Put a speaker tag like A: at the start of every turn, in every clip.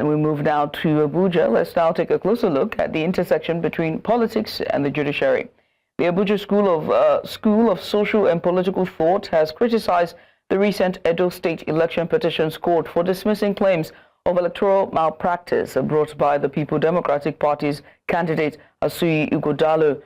A: And we move now to Abuja. Let's now take a closer look at the intersection between politics and the judiciary. The Abuja School of Social and Political Thought has criticized the recent Edo State Election Petitions Court for dismissing claims of electoral malpractice brought by the People Democratic Party's candidate Asue Ighodalo,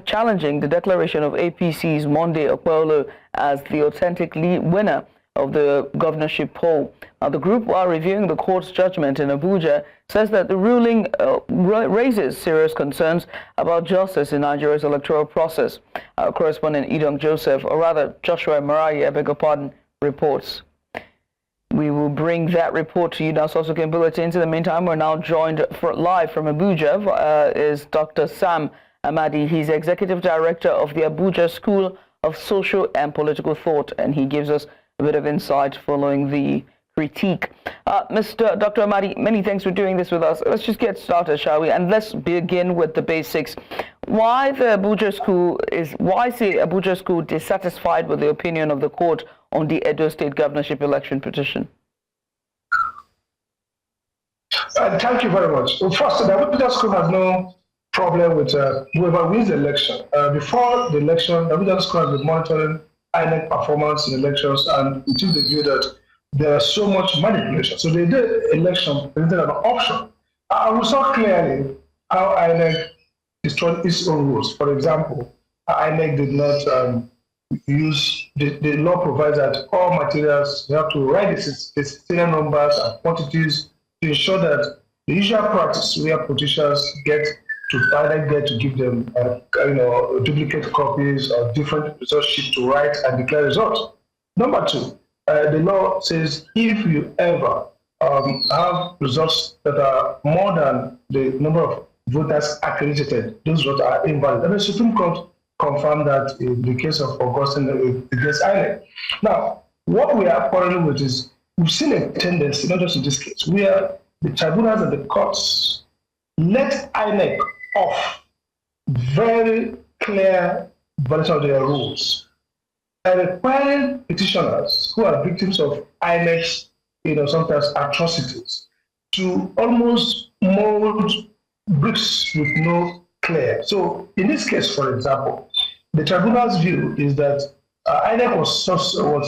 A: challenging the declaration of APC's Monday Okpebholo as the authentic winner of the governorship poll. Now, the group, while reviewing the court's judgment in Abuja, says that the ruling raises serious concerns about justice in Nigeria's electoral process. Our correspondent Joshua Amadi, I beg your pardon, reports. We will bring that report to you now, Sosuke Bulletins. In the meantime, we're now joined live from Abuja is Dr. Sam Amadi. He's Executive Director of the Abuja School of Social and Political Thought, and he gives us a bit of insight following the critique. Mr. Dr. Amadi, many thanks for doing this with us. Let's just get started, shall we? And let's begin with the basics. Why is the Abuja School dissatisfied with the opinion of the court on the Edo State governorship election petition?
B: Thank you very much. Well, first, the Abuja School has no problem with whoever wins the election. Before the election, the Abuja School has been monitoring INEC performance in elections, and it is the view that there is so much manipulation. So they did election presented an option. We saw clearly how INEC destroyed its own rules. For example, INEC did not use the law provides that all materials you have to write the serial numbers and quantities to ensure that the usual practice where politicians get to give them duplicate copies or different result sheets to write and declare results. Number two, the law says if you ever have results that are more than the number of voters accredited, those votes are invalid. And the Supreme Court confirmed that in the case of Augustine against INEC. Now, what we are quarreling with is we've seen a tendency, not just in this case, where the tribunals and the courts let INEC off very clear violation of their rules and requiring petitioners who are victims of INEC's, sometimes atrocities to almost mold bricks with no clear. So in this case, for example, the tribunal's view is that INEC was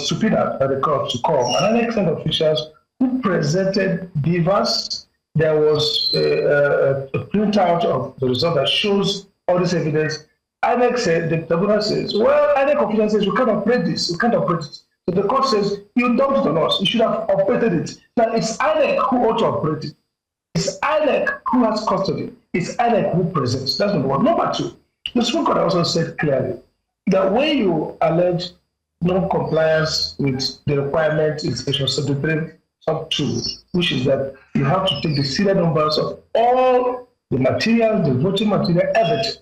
B: subpoenaed by the court to come, and INEC sent officials who presented beavers. There was a printout of the result that shows all this evidence. INEC said, the tribunal says, well, INEC official says, we can't operate this, we can't operate it. So the court says, you dumped it on us, you should have operated it. Now, it's INEC who ought to operate it. It's INEC who has custody. It's INEC who presents. That's number one. Number two, the Supreme Court also said clearly that when you allege non-compliance with the requirement in Section 73 sub 2, which is that you have to take the serial numbers of all the materials, the voting material, everything.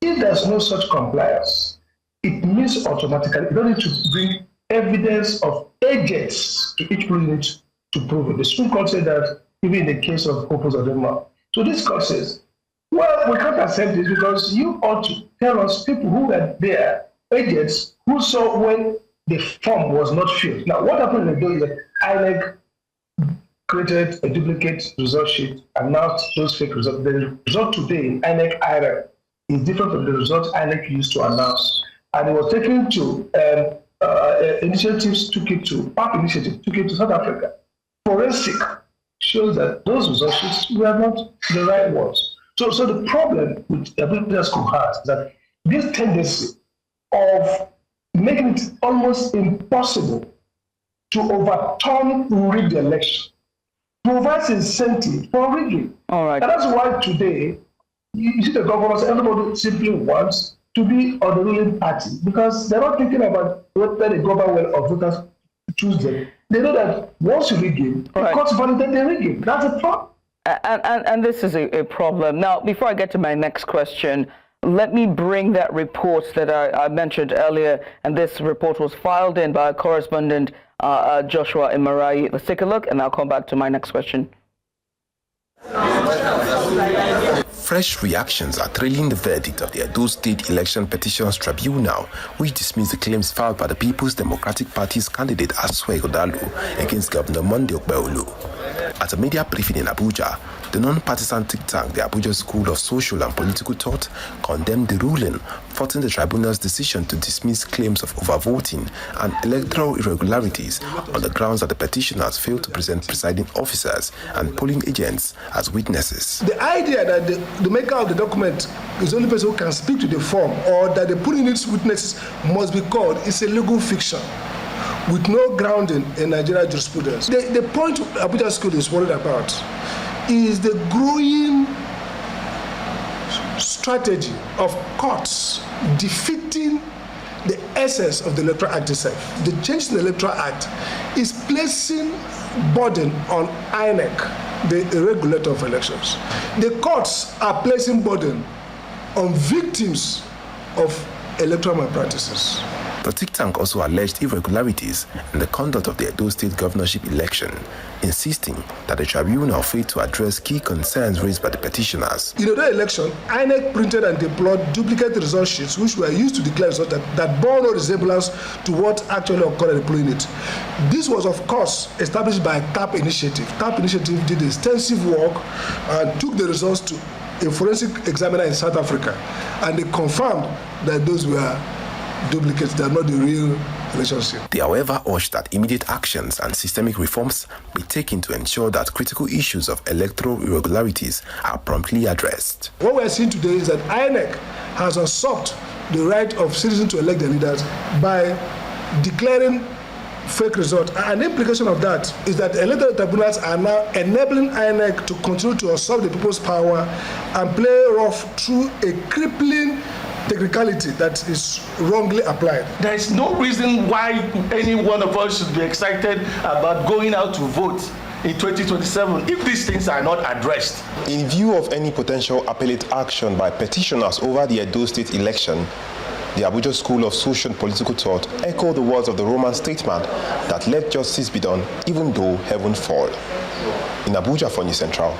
B: If there's no such compliance, it means automatically you don't need to bring evidence of agents to each unit to prove it. The Supreme Court said that even in the case of Opus Adema. So this court says, well, we can't accept this because you ought to tell us people who were there, agents who saw when the form was not filled. Now, what happened in the day is that INEC created a duplicate result sheet, announced those fake results. The result today in INEC IRA is different from the result INEC used to announce. And it was taken to PAP initiative took it to South Africa. Forensic shows that those result sheets were not the right ones. So the problem with the Abuja School has is that this tendency of making it almost impossible to overturn rigged election provides incentive for rigging.
A: All right.
B: And that's why today, you see the governors, everybody simply wants to be on the ruling party because they're not thinking about whether the government will or voters choose them. They know that once you rig it, the courts validate the rigging. That's a problem.
A: And this is a problem. Now, before I get to my next question, let me bring that report that I mentioned earlier, and this report was filed in by our correspondent Joshua Amadi. Let's take a look, and I'll come back to my next question.
C: Fresh reactions are trailing the verdict of the Edo State Election Petitions Tribunal, which dismissed the claims filed by the People's Democratic Party's candidate Asue Ighodalo against Governor Okpebholo. At a media briefing in Abuja, the non-partisan think tank, the Abuja School of Social and Political Thought, condemned the ruling, faulting the tribunal's decision to dismiss claims of overvoting and electoral irregularities on the grounds that the petitioners failed to present presiding officers and polling agents as witnesses.
B: The idea that the maker of the document is the only person who can speak to the form, or that the polling its witnesses must be called, is a legal fiction with no grounding in Nigerian jurisprudence. The point Abuja School is worried about is the growing strategy of courts defeating the essence of the Electoral Act itself. The change in the Electoral Act is placing burden on INEC, the regulator of elections. The courts are placing burden on victims of electoral malpractices.
C: The think tank also alleged irregularities in the conduct of the Edo State governorship election, insisting that the tribunal failed to address key concerns raised by the petitioners.
B: In the election, INEC printed and deployed duplicate result sheets which were used to declare results that bore no resemblance to what actually occurred at the polling unit. This was, of course, established by TAP Initiative. TAP Initiative did extensive work and took the results to a forensic examiner in South Africa, and they confirmed that those were duplicates, they are not the real relationship.
C: They, however, urged that immediate actions and systemic reforms be taken to ensure that critical issues of electoral irregularities are promptly addressed.
B: What we are seeing today is that INEC has usurped the right of citizens to elect their leaders by declaring fake results. And the implication of that is that electoral tribunals are now enabling INEC to continue to usurp the people's power and play rough through a crippling technicality that is wrongly applied.
D: There is no reason why any one of us should be excited about going out to vote in 2027 if these things are not addressed.
C: In view of any potential appellate action by petitioners over the Edo State election, the Abuja School of Social and Political Thought echoed the words of the Roman statesman that let justice be done even though heaven fall. In Abuja for News Central,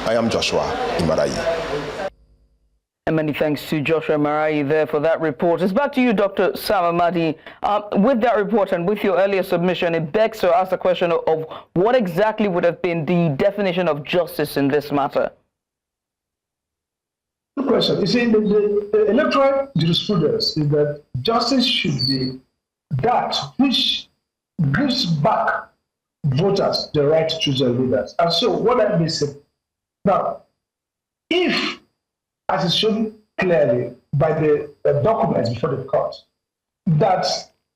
C: I am Joshua Imarayi.
A: And many thanks to Joshua Marai there for that report. It's back to you, Dr. Sam Amadi. With that report and with your earlier submission, it begs to ask the question of what exactly would have been the definition of justice in this matter?
B: Good question. You see, the electoral jurisprudence is that justice should be that which gives back voters the right to choose their leaders. And so what that means is, now, if, as is shown clearly by the documents before the court, that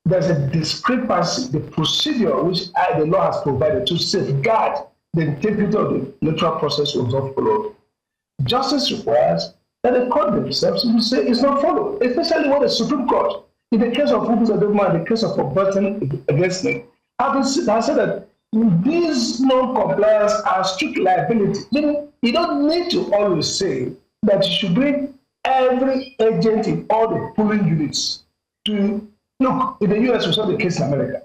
B: there's a discrepancy, the procedure which the law has provided to safeguard the integrity of the electoral process was not followed. Justice requires that the court themselves will say it's not followed, especially when the Supreme Court, in the case of Ubu's Adoma, in the case of Burton against me, has said that these non-compliance are strict liability. You don't need to always say that you should bring every agent in all the polling units to look. In the US, we saw the case in America.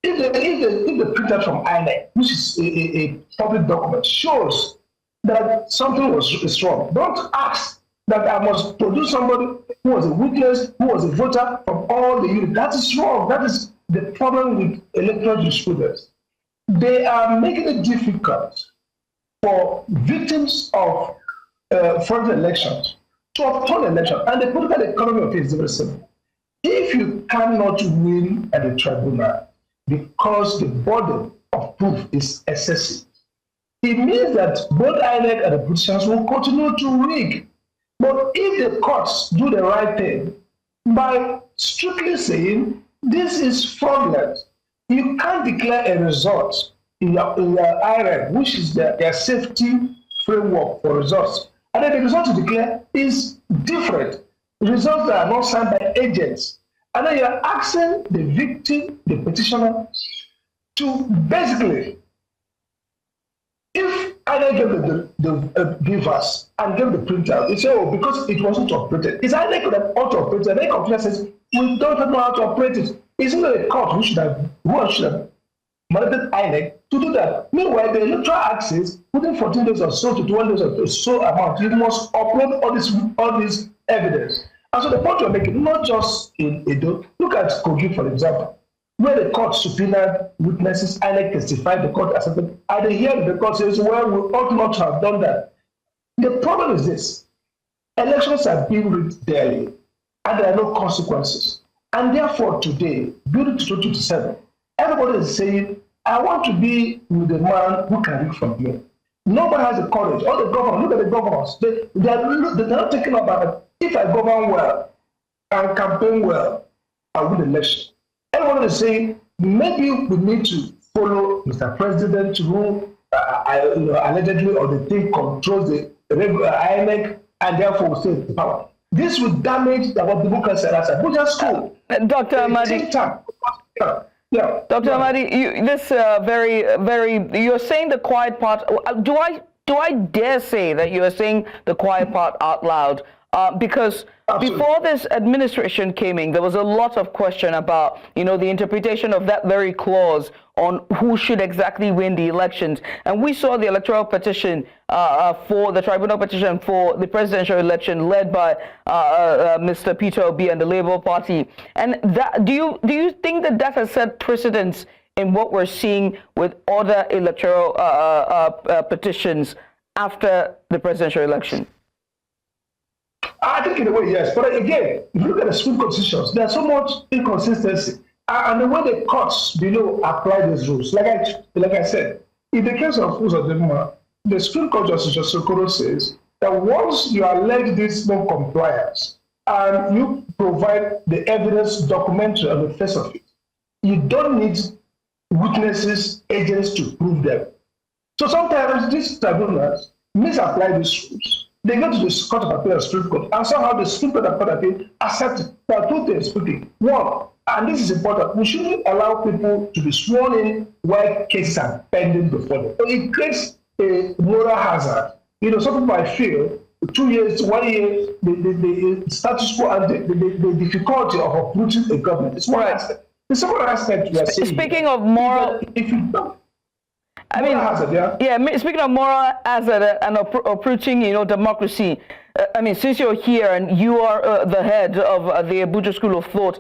B: If the printer from INEC, which is a public document, shows that something was wrong, don't ask that I must produce somebody who was a witness, who was a voter from all the units. That is wrong. That is the problem with electoral jurisprudence. They are making it difficult for victims of foreign elections to uphold elections, and the political economy of it is very simple. If you cannot win at the tribunal because the burden of proof is excessive, it means that both INEC and the politicians will continue to rig. But if the courts do the right thing by strictly saying this is fraudulent, you can't declare a result in your IREG, which is their safety framework for results. And then the result you declare is different. Results that are not signed by agents. And then you're asking the victim, the petitioner, to basically, if I gave the givers and gave the printer, they say, oh, because it wasn't operated. It's either could have auto-operated, and then the computer says, we don't know how to operate it. Isn't it a court who should have mandated INEC to do that. Meanwhile, the electoral act says within 14 days or so to 21 days or so amount, you must upload all this evidence. And so the point you're making, not just in Edo, look at Kogi, for example, where the court subpoenaed witnesses, INEC testified, the court accepted, and the hearing the court says, well, we ought not to have done that. The problem is this: elections are being rigged daily, and there are no consequences. And therefore, today, building to 2027, everybody is saying, I want to be with the man who can rig from here. Nobody has the courage. All the governors, look at the governors. They're not thinking about it. If I govern well and campaign well, I win the election. Everyone is saying, maybe we need to follow Mr. President, who allegedly or the thing controls the INEC, and therefore will stay in power. This will damage our democracy as Abuja School.
A: Dr. Amadi.
B: Yeah.
A: Dr. Amadi, you're saying the quiet part. Do I dare say that you are saying the quiet part out loud? Because Absolutely. Before this administration came in, there was a lot of question about, the interpretation of that very clause on who should exactly win the elections. And we saw the electoral petition for the tribunal petition for the presidential election led by Mr. Peter Obi and the Labour Party. And that, do you think that has set precedence in what we're seeing with other electoral petitions after the presidential election?
B: I think in a way, yes. But again, if you look at the Supreme Court decisions, there's so much inconsistency. And the way the courts below apply these rules, like I said, in the case of Uzodinma, the Supreme Court Justice Okoro says that once you allege this non-compliance and you provide the evidence documentary on the face of it, you don't need witnesses, agents to prove them. So sometimes these tribunals misapply these rules. They go to the Court of Appeal, Supreme Court, and somehow the Supreme Court of Appeal accepts it. There are two things speaking. One, and this is important, we shouldn't allow people to be sworn in while cases are pending before them. So it creates a moral hazard. Some people I feel 2 years, 1 year, the status quo and the difficulty of uprooting a government. It's one aspect. The second aspect we are saying.
A: Speaking of moral,
B: if you don't.
A: Speaking of moral hazard and approaching, democracy, since you're here and you are the head of the Abuja School of Thought,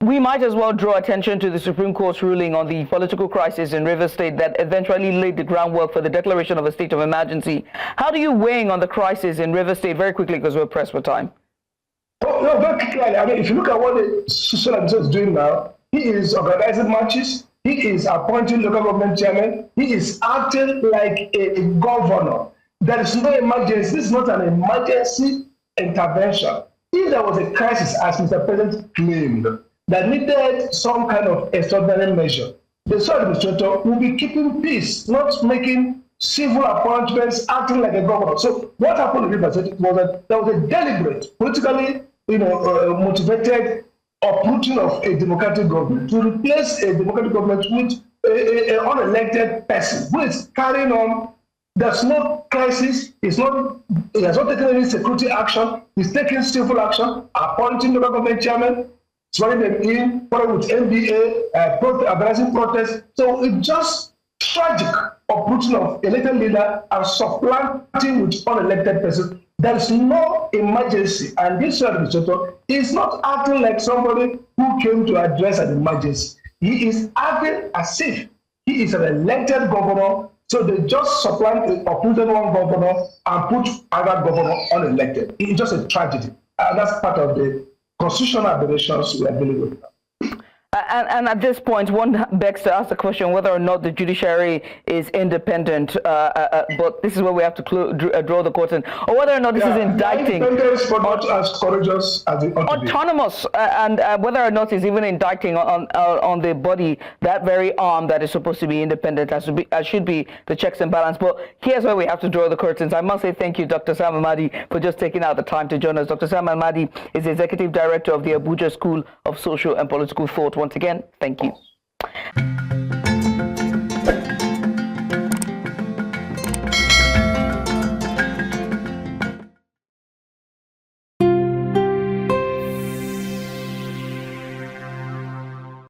A: we might as well draw attention to the Supreme Court's ruling on the political crisis in Rivers State that eventually laid the groundwork for the declaration of a state of emergency. How do you weigh on the crisis in Rivers State very quickly, because we're pressed for time?
B: Oh, no, very clearly. If you look at what the social administration is doing now, he is organizing marches. He is appointing local government chairman. He is acting like a governor. There is no emergency. This is not an emergency intervention. If there was a crisis, as Mr. President claimed, that needed some kind of extraordinary measure, the social administrator will be keeping peace, not making civil appointments, acting like a governor. So what happened in Rivers State was that there was a deliberate, politically motivated uprooting of a democratic government to replace a democratic government with an unelected person who is carrying on. There's no crisis. He has not taken any security action. He's taking civil action, appointing the government chairman, swearing them in, following with NBA, organizing protests. So it's just tragic uprooting of elected leader and supplanting with unelected person. There is no emergency, and this administrator is not acting like somebody who came to address an emergency. He is acting as if he is an elected governor, so they just uprooted one governor and put another governor unelected. It's just a tragedy, and that's part of the constitutional aberrations we are dealing with now.
A: And at this point, one begs to ask the question whether or not the judiciary is independent, but this is where we have to draw the curtain, or whether or not this is indicting.
B: Independence, but not as courageous as it ought to be.
A: Autonomous, and whether or not it's even indicting on the body, that very arm that is supposed to be independent, as should be the checks and balance. But here's where we have to draw the curtains. I must say thank you, Dr. Sam Amadi, for just taking out the time to join us. Dr. Sam Amadi is the Executive Director of the Abuja School of Social and Political Thought. Once again, thank you.